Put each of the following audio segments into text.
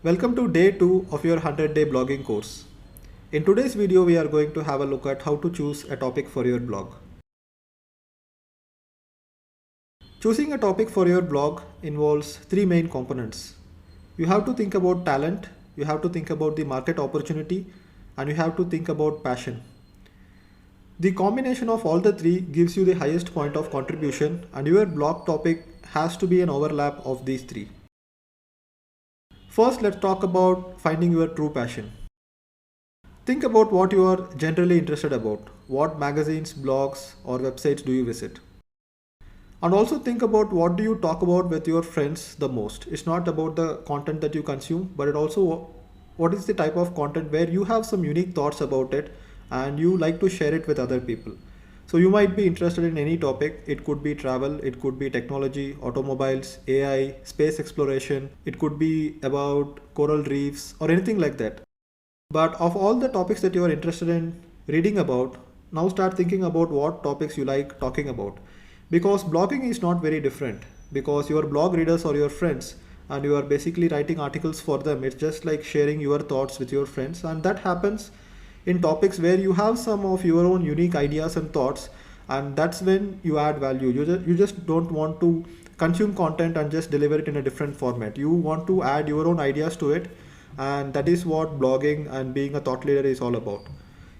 Welcome to day 2 of your 100-day blogging course. In today's video, we are going to have a look at how to choose a topic for your blog. Choosing a topic for your blog involves three main components. You have to think about talent, you have to think about the market opportunity, and you have to think about passion. The combination of all the three gives you the highest point of contribution, and your blog topic has to be an overlap of these three. First, let's talk about finding your true passion. Think about what you are generally interested about. What magazines, blogs, or websites do you visit? And also think about what do you talk about with your friends the most. It's not about the content that you consume, but it also what is the type of content where you have some unique thoughts about it and you like to share it with other people. So you might be interested in any topic. It could be travel, it could be technology, automobiles, AI, space exploration. It could be about coral reefs or anything like that. But of all the topics that you are interested in reading about, now start thinking about what topics you like talking about. Because blogging is not very different. Because your blog readers are your friends and you are basically writing articles for them. It's just like sharing your thoughts with your friends, and that happens in topics where you have some of your own unique ideas and thoughts, and that's when you add value. You just don't want to consume content and just deliver it in a different format. You want to add your own ideas to it, and that is what blogging and being a thought leader is all about.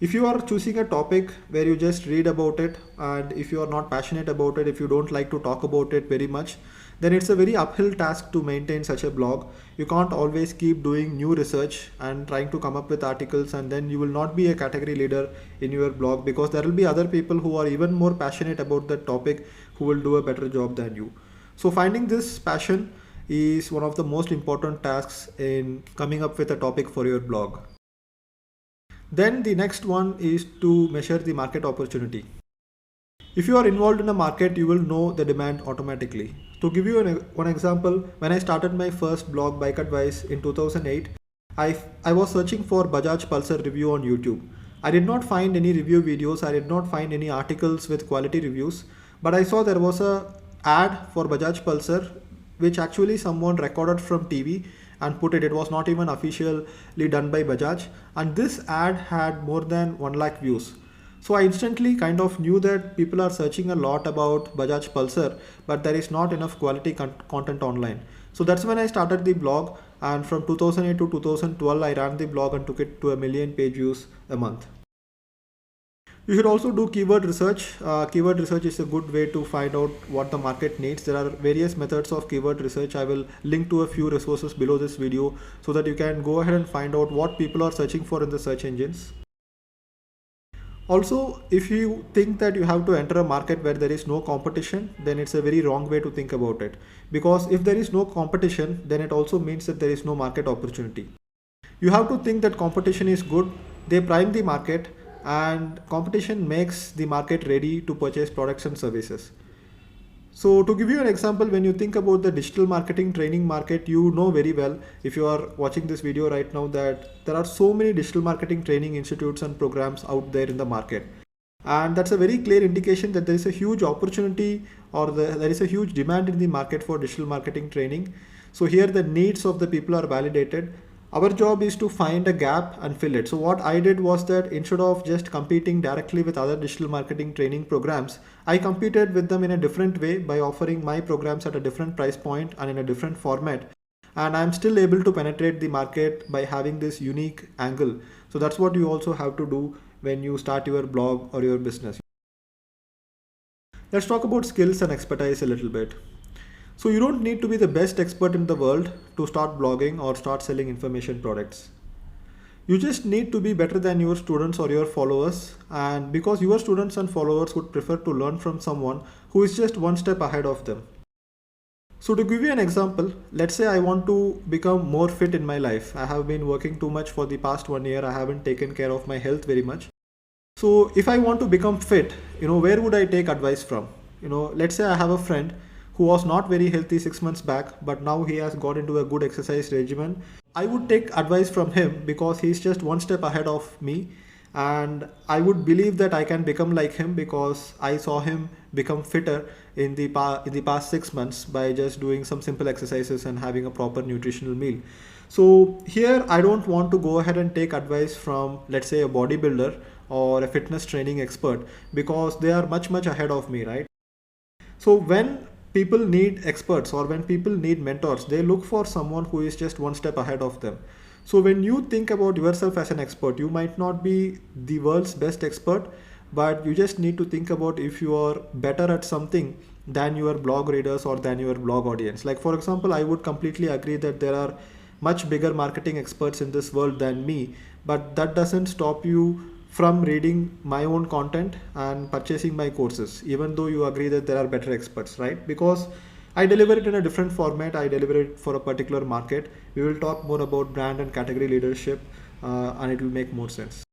If you are choosing a topic where you just read about it, and if you are not passionate about it, if you don't like to talk about it very much, then it's a very uphill task to maintain such a blog. You can't always keep doing new research and trying to come up with articles, and then you will not be a category leader in your blog because there will be other people who are even more passionate about that topic who will do a better job than you. So finding this passion is one of the most important tasks in coming up with a topic for your blog. Then the next one is to measure the market opportunity. If you are involved in a market, you will know the demand automatically. To give you one example, when I started my first blog, Bike Advice, in 2008, I was searching for Bajaj Pulsar review on YouTube. I did not find any review videos, I did not find any articles with quality reviews, but I saw there was a ad for Bajaj Pulsar which actually someone recorded from TV and put it. It was not even officially done by Bajaj, and this ad had more than 1 lakh views. So I instantly kind of knew that people are searching a lot about Bajaj Pulsar, but there is not enough quality content online. So that's when I started the blog, and from 2008 to 2012 I ran the blog and took it to 1 million page views a month. You should also do keyword research. Keyword research is a good way to find out what the market needs. There are various methods of keyword research. I will link to a few resources below this video so that you can go ahead and find out what people are searching for in the search engines. Also, if you think that you have to enter a market where there is no competition, then it's a very wrong way to think about it. Because if there is no competition, then it also means that there is no market opportunity. You have to think that competition is good. They prime the market, and competition makes the market ready to purchase products and services. So to give you an example, when you think about the digital marketing training market, you know very well, if you are watching this video right now, that there are so many digital marketing training institutes and programs out there in the market. And that's a very clear indication that there is a huge opportunity, or there is a huge demand in the market for digital marketing training. So here the needs of the people are validated. Our job is to find a gap and fill it. So what I did was that instead of just competing directly with other digital marketing training programs, I competed with them in a different way by offering my programs at a different price point and in a different format. And I'm still able to penetrate the market by having this unique angle. So that's what you also have to do when you start your blog or your business. Let's talk about skills and expertise a little bit. So you don't need to be the best expert in the world to start blogging or start selling information products. You just need to be better than your students or your followers, and because your students and followers would prefer to learn from someone who is just one step ahead of them. So to give you an example, let's say I want to become more fit in my life. I have been working too much for the past 1 year. I haven't taken care of my health very much. So if I want to become fit, where would I take advice from? Let's say I have a friend who was not very healthy 6 months back, but now he has got into a good exercise regimen. I would take advice from him because he's just one step ahead of me, and I would believe that I can become like him because I saw him become fitter in the past 6 months by just doing some simple exercises and having a proper nutritional meal. So here I don't want to go ahead and take advice from, let's say, a bodybuilder or a fitness training expert, because they are much ahead of me, right? So when people need experts or when people need mentors, they look for someone who is just one step ahead of them. So when you think about yourself as an expert, you might not be the world's best expert, but you just need to think about if you are better at something than your blog readers or than your blog audience. Like for example, I would completely agree that there are much bigger marketing experts in this world than me, but that doesn't stop you from reading my own content and purchasing my courses, even though you agree that there are better experts, right? Because I deliver it in a different format, I deliver it for a particular market. We will talk more about brand and category leadership, and it will make more sense.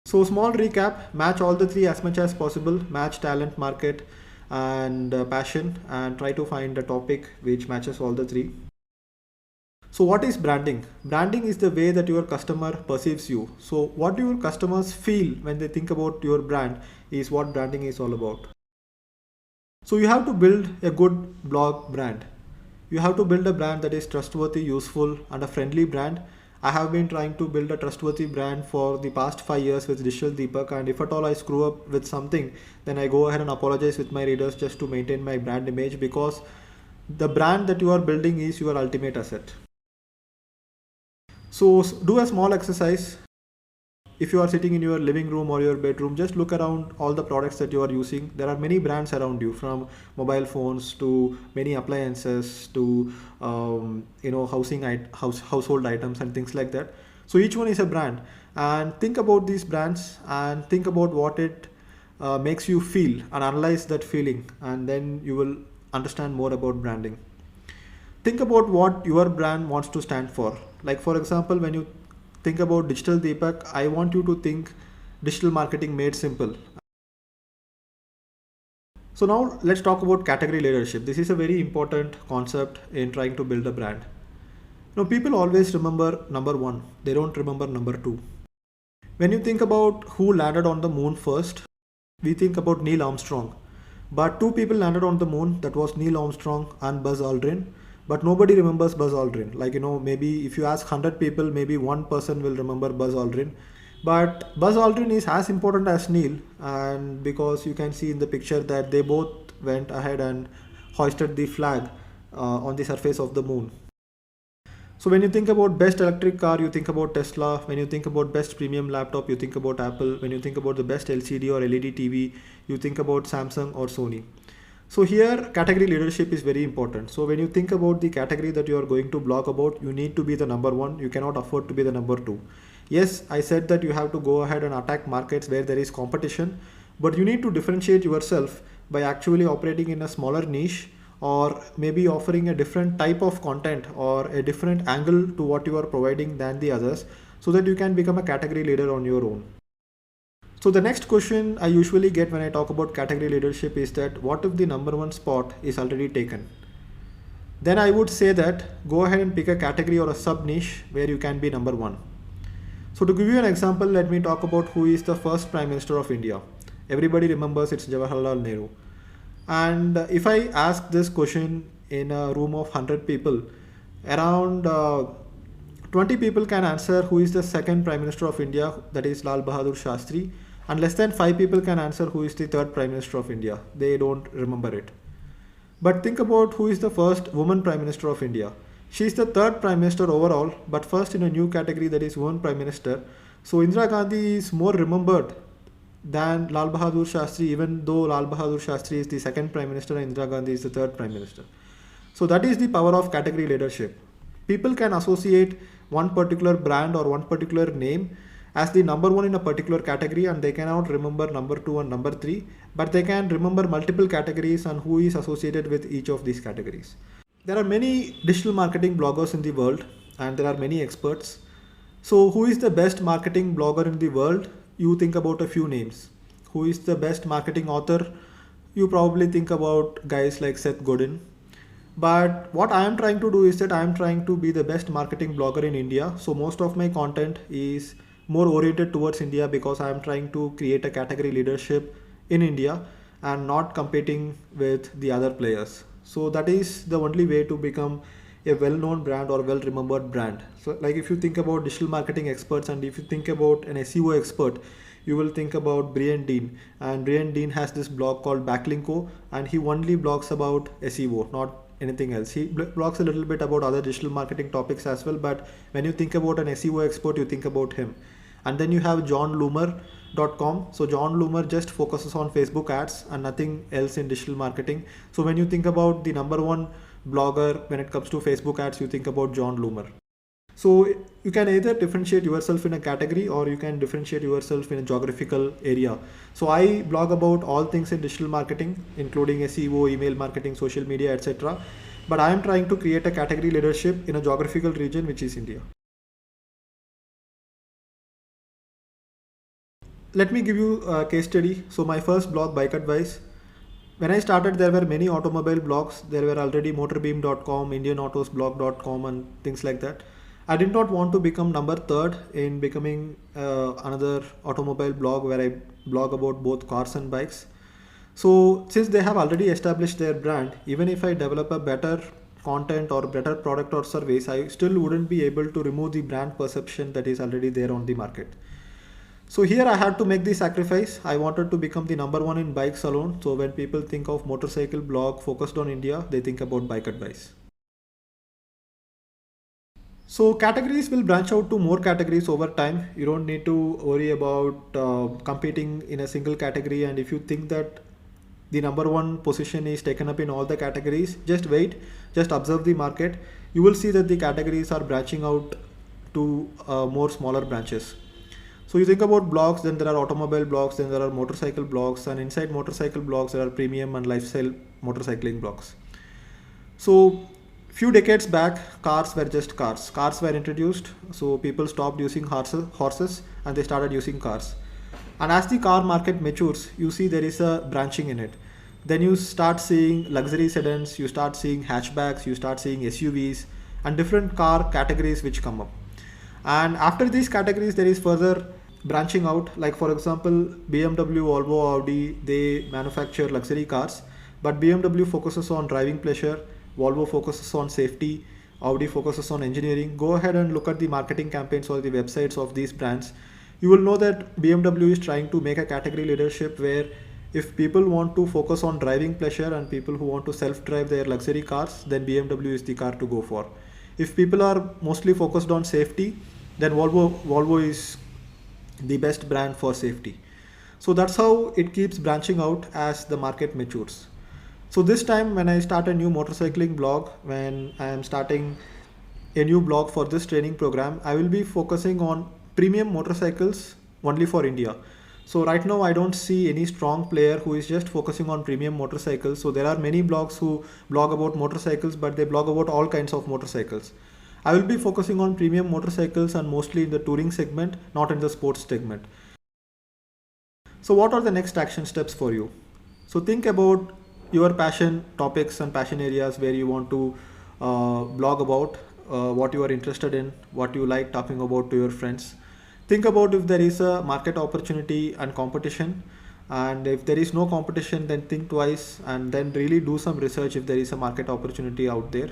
So small recap, match all the three as much as possible, match talent, market, and passion, and try to find a topic which matches all the three. So what is branding? Branding is the way that your customer perceives you. So what do your customers feel when they think about your brand is what branding is all about. So you have to build a good blog brand. You have to build a brand that is trustworthy, useful, and a friendly brand. I have been trying to build a trustworthy brand for the past 5 years with Digital Deepak, and if at all I screw up with something, then I go ahead and apologize with my readers just to maintain my brand image, because the brand that you are building is your ultimate asset. So do a small exercise. If you are sitting in your living room or your bedroom, just look around all the products that you are using. There are many brands around you, from mobile phones to many appliances to household items and things like that. So each one is a brand, and think about these brands and think about what it makes you feel, and analyze that feeling, and then you will understand more about branding. Think about what your brand wants to stand for. Like for example, when you think about Digital Deepak, I want you to think digital marketing made simple. So now let's talk about category leadership. This is a very important concept in trying to build a brand. Now people always remember number one, they don't remember number two. When you think about who landed on the moon first, we think about Neil Armstrong. But two people landed on the moon, that was Neil Armstrong and Buzz Aldrin. But nobody remembers Buzz Aldrin. Like, maybe if you ask 100 people, maybe one person will remember Buzz Aldrin. But Buzz Aldrin is as important as Neil, and because you can see in the picture that they both went ahead and hoisted the flag on the surface of the moon. So when you think about best electric car, you think about Tesla. When you think about best premium laptop, you think about Apple. When you think about the best LCD or LED TV, you think about Samsung or Sony. So here category leadership is very important. So when you think about the category that you are going to blog about, you need to be the number one. You cannot afford to be the number two. Yes, I said that you have to go ahead and attack markets where there is competition, but you need to differentiate yourself by actually operating in a smaller niche, or maybe offering a different type of content or a different angle to what you are providing than the others, so that you can become a category leader on your own. So the next question I usually get when I talk about category leadership is that what if the number one spot is already taken? Then I would say that go ahead and pick a category or a sub niche where you can be number one. So to give you an example, let me talk about who is the first Prime Minister of India. Everybody remembers it's Jawaharlal Nehru. And if I ask this question in a room of 100 people, around 20 people can answer who is the second Prime Minister of India, that is Lal Bahadur Shastri, and less than 5 people can answer who is the third Prime Minister of India. They don't remember it. But think about who is the first woman Prime Minister of India. She is the third Prime Minister overall, but first in a new category, that is woman Prime Minister. So Indira Gandhi is more remembered than Lal Bahadur Shastri, even though Lal Bahadur Shastri is the second Prime Minister and Indira Gandhi is the third Prime Minister. So that is the power of category leadership. People can associate one particular brand or one particular name as the number one in a particular category, and they cannot remember number two and number three, but they can remember multiple categories and who is associated with each of these categories. There are many digital marketing bloggers in the world, and there are many experts. So who is the best marketing blogger in the world? You think about a few names. Who is the best marketing author? You probably think about guys like Seth Godin. But what I am trying to do is that I am trying to be the best marketing blogger in India. So most of my content is more oriented towards India, because I am trying to create a category leadership in India and not competing with the other players. So that is the only way to become a well-known brand or well-remembered brand. So like if you think about digital marketing experts and if you think about an SEO expert, you will think about Brian Dean, and Brian Dean has this blog called Backlinko, and he only blogs about SEO, not anything else. He blogs a little bit about other digital marketing topics as well, but when you think about an SEO expert, you think about him. And then you have johnloomer.com. So John Loomer just focuses on Facebook ads and nothing else in digital marketing. So when you think about the number one blogger when it comes to Facebook ads, you think about John Loomer. So you can either differentiate yourself in a category or you can differentiate yourself in a geographical area. So I blog about all things in digital marketing, including SEO, email marketing, social media, etc. But I am trying to create a category leadership in a geographical region, which is India. Let me give you a case study. So my first blog, Bike Advice. When I started, there were many automobile blogs. There were already motorbeam.com, indianautosblog.com and things like that. I did not want to become number third in becoming another automobile blog where I blog about both cars and bikes. So since they have already established their brand, even if I develop a better content or better product or service, I still wouldn't be able to remove the brand perception that is already there on the market. So here I had to make the sacrifice. I wanted to become the number one in bikes alone. So when people think of motorcycle blog focused on India, they think about Bike Advice. So categories will branch out to more categories over time. You don't need to worry about competing in a single category. And if you think that the number one position is taken up in all the categories, just wait, just observe the market. You will see that the categories are branching out to more smaller branches. So you think about blogs, then there are automobile blogs, then there are motorcycle blogs, and inside motorcycle blogs there are premium and lifestyle motorcycling blogs. So few decades back, cars were just cars. Cars were introduced, so people stopped using horses and they started using cars. And as the car market matures, you see there is a branching in it. Then you start seeing luxury sedans, you start seeing hatchbacks, you start seeing SUVs and different car categories which come up. And after these categories, there is further branching out. Like for example, BMW, Volvo, Audi, they manufacture luxury cars, but BMW focuses on driving pleasure, Volvo focuses on safety, Audi focuses on engineering. Go ahead and look at the marketing campaigns or the websites of these brands. You will know that BMW is trying to make a category leadership where if people want to focus on driving pleasure and people who want to self-drive their luxury cars, then BMW is the car to go for. If people are mostly focused on safety, then Volvo is the best brand for safety. So that's how it keeps branching out as the market matures. So this time when I start a new motorcycling blog, when I am starting a new blog for this training program, I will be focusing on premium motorcycles only for India. So right now I don't see any strong player who is just focusing on premium motorcycles. So there are many blogs who blog about motorcycles, but they blog about all kinds of motorcycles. I will be focusing on premium motorcycles and mostly in the touring segment, not in the sports segment. So what are the next action steps for you? So think about your passion topics and passion areas where you want to blog about, what you are interested in, what you like talking about to your friends. Think about if there is a market opportunity and competition. And if there is no competition, then think twice and then really do some research if there is a market opportunity out there.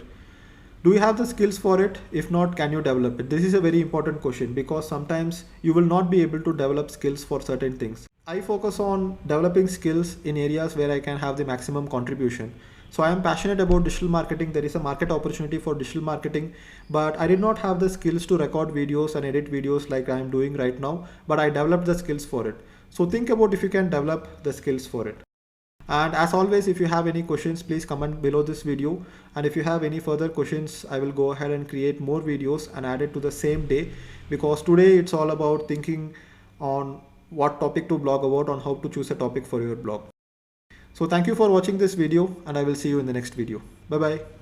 Do you have the skills for it? If not, can you develop it? This is a very important question because sometimes you will not be able to develop skills for certain things. I focus on developing skills in areas where I can have the maximum contribution. So I am passionate about digital marketing. There is a market opportunity for digital marketing, but I did not have the skills to record videos and edit videos like I am doing right now, but I developed the skills for it. So think about if you can develop the skills for it. And as always, if you have any questions, please comment below this video. And if you have any further questions, I will go ahead and create more videos and add it to the same day, because today it's all about thinking on what topic to blog about, on how to choose a topic for your blog. So thank you for watching this video and I will see you in the next video. Bye bye.